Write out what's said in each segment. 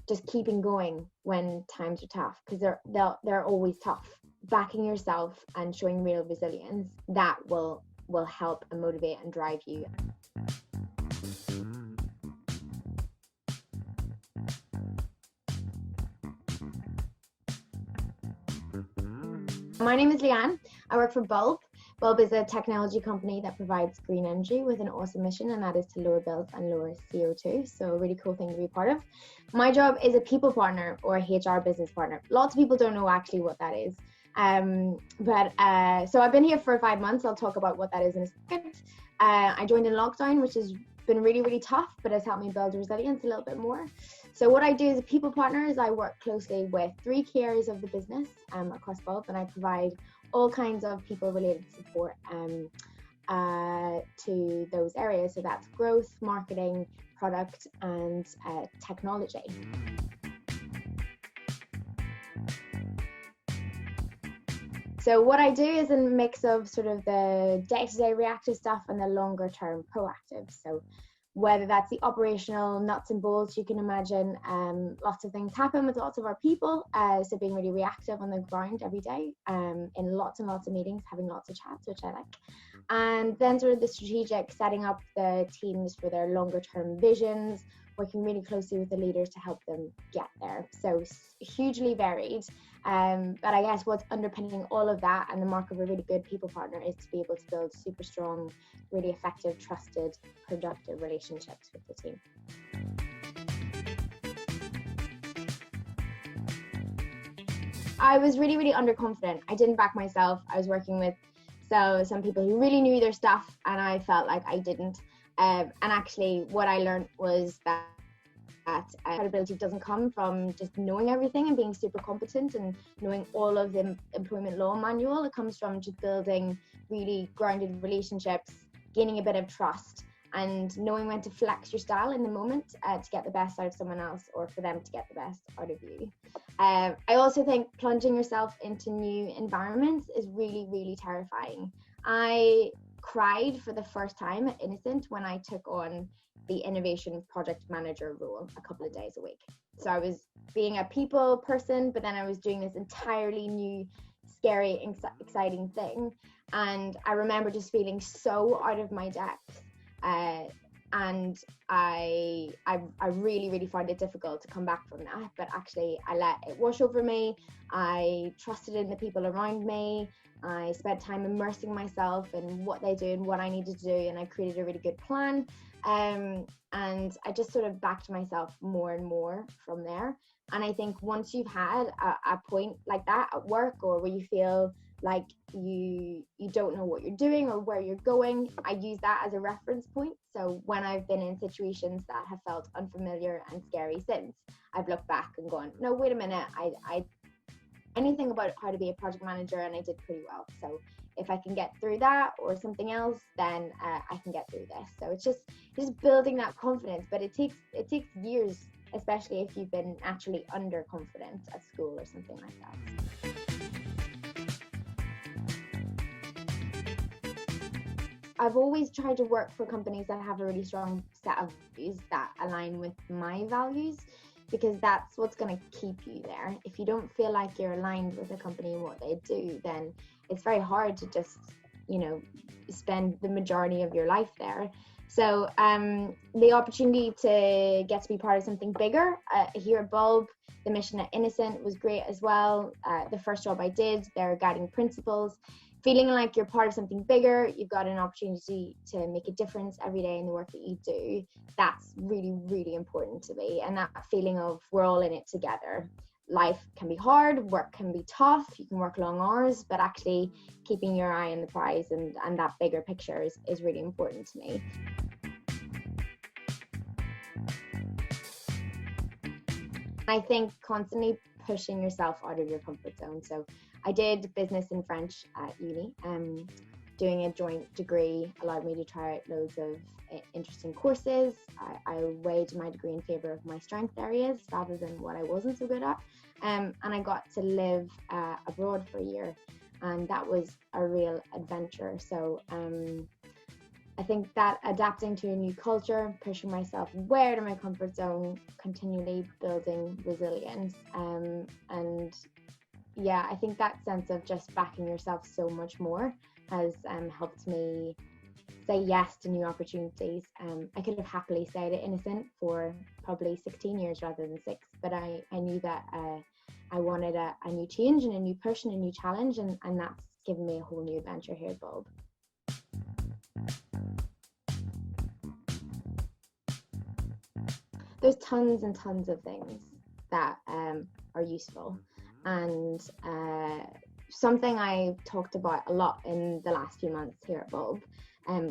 just keeping going when times are tough, because they're always tough. Backing yourself and showing real resilience, that will help and motivate and drive you. My name is Leanne. I work for Bulb. Bulb is a technology company that provides green energy with an awesome mission, and that is to lower bills and lower CO2. So a really cool thing to be part of. My job is a people partner or a HR business partner. Lots of people don't know actually what that is. So I've been here for 5 months. I'll talk about what that is in a second. I joined in lockdown, which has been really, really tough, but has helped me build resilience a little bit more. So what I do as a people partner is I work closely with 3 key areas of the business across Bulb, and I provide all kinds of people-related support to those areas. So that's growth, marketing, product, and technology. So what I do is a mix of sort of the day-to-day reactive stuff and the longer-term proactive. So whether that's the operational nuts and bolts, you can imagine lots of things happen with lots of our people. So being really reactive on the ground every day, in lots and lots of meetings, having lots of chats, which I like. And then sort of the strategic, setting up the teams for their longer term visions, working really closely with the leaders to help them get there. So hugely varied. But I guess what's underpinning all of that and the mark of a really good people partner is to be able to build super strong, really effective, trusted, productive relationships with the team. I was really, really underconfident. I didn't back myself. I was working with some people who really knew their stuff, and I felt like I didn't. And actually what I learned was that credibility doesn't come from just knowing everything and being super competent and knowing all of the employment law manual. It comes from just building really grounded relationships, gaining a bit of trust, and knowing when to flex your style in the moment to get the best out of someone else or for them to get the best out of you. I also think plunging yourself into new environments is really, really terrifying. I cried for the first time at Innocent when I took on the innovation project manager role a couple of days a week. So I was being a people person, but then I was doing this entirely new, scary, exciting thing. And I remember just feeling so out of my depth. And I really, really found it difficult to come back from that. But actually, I let it wash over me. I trusted in the people around me. I spent time immersing myself in what they do and what I needed to do, and I created a really good plan. And I just sort of backed myself more and more from there. And I think once you've had a point like that at work, or where you feel like you don't know what you're doing or where you're going, I use that as a reference point. So when I've been in situations that have felt unfamiliar and scary since, I've looked back and gone, no, wait a minute, I anything about how to be a project manager, and I did pretty well. So if I can get through that or something else, then I can get through this. So it's just building that confidence, but it takes years, especially if you've been naturally underconfident at school or something like that. I've always tried to work for companies that have a really strong set of values that align with my values, because that's what's going to keep you there. If you don't feel like you're aligned with a company and what they do, then it's very hard to just, spend the majority of your life there. So the opportunity to get to be part of something bigger here at Bulb, the mission at Innocent was great as well. The first job I did, their guiding principles, feeling like you're part of something bigger, you've got an opportunity to make a difference every day in the work that you do. That's really, really important to me. And that feeling of we're all in it together. Life can be hard, work can be tough, you can work long hours, but actually keeping your eye on the prize and that bigger picture is really important to me. I think constantly pushing yourself out of your comfort zone. So I did business and French at uni. Doing a joint degree allowed me to try out loads of interesting courses. I weighed my degree in favour of my strength areas rather than what I wasn't so good at. And I got to live abroad for a year, and that was a real adventure. So I think that adapting to a new culture, pushing myself away to my comfort zone, continually building resilience. And yeah, I think that sense of just backing yourself so much more has helped me say yes to new opportunities. I could have happily stayed at Innocent for probably 16 years rather than 6, but I knew that I wanted a new change and a new push and a new challenge, and that's given me a whole new adventure here at Bulb. There's tons and tons of things that are useful, and something I've talked about a lot in the last few months here at Bulb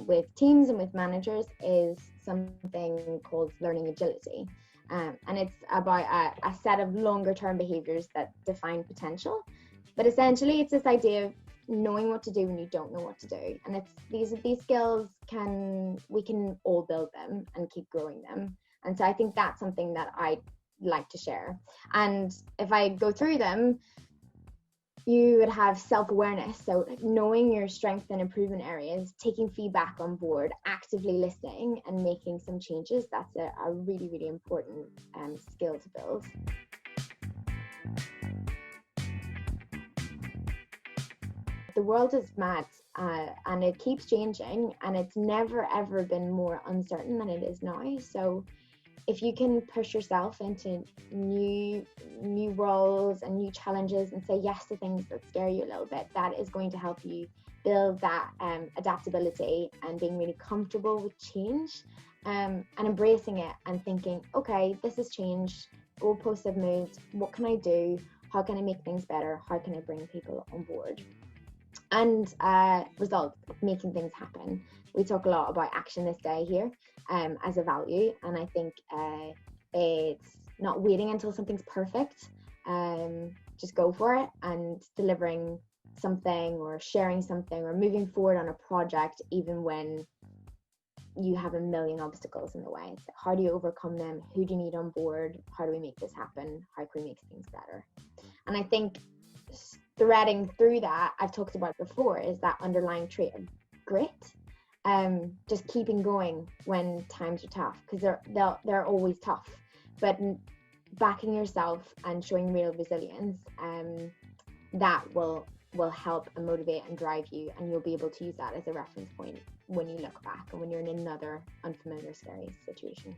with teams and with managers is something called learning agility. And it's about a set of longer term behaviors that define potential. But essentially, it's this idea of knowing what to do when you don't know what to do. And it's these skills we can all build them and keep growing them. And so I think that's something that I'd like to share. And if I go through them, you would have self-awareness, so knowing your strengths and improvement areas, taking feedback on board, actively listening and making some changes. That's a really, really important skill to build. The world is mad and it keeps changing, and it's never ever been more uncertain than it is now. So if you can push yourself into new roles and new challenges and say yes to things that scare you a little bit, that is going to help you build that adaptability and being really comfortable with change and embracing it and thinking, okay, this has changed, goalposts have moved, what can I do? How can I make things better? How can I bring people on board? And results, making things happen. We talk a lot about action this day here as a value, and I think it's not waiting until something's perfect. Just go for it and delivering something or sharing something or moving forward on a project even when you have a million obstacles in the way. So how do you overcome them? Who do you need on board? How do we make this happen? How can we make things better? And I think threading through that, I've talked about before, is that underlying trait of grit. Just keeping going when times are tough, because they're always tough, but backing yourself and showing real resilience, that will help and motivate and drive you, and you'll be able to use that as a reference point when you look back and when you're in another unfamiliar, scary situation.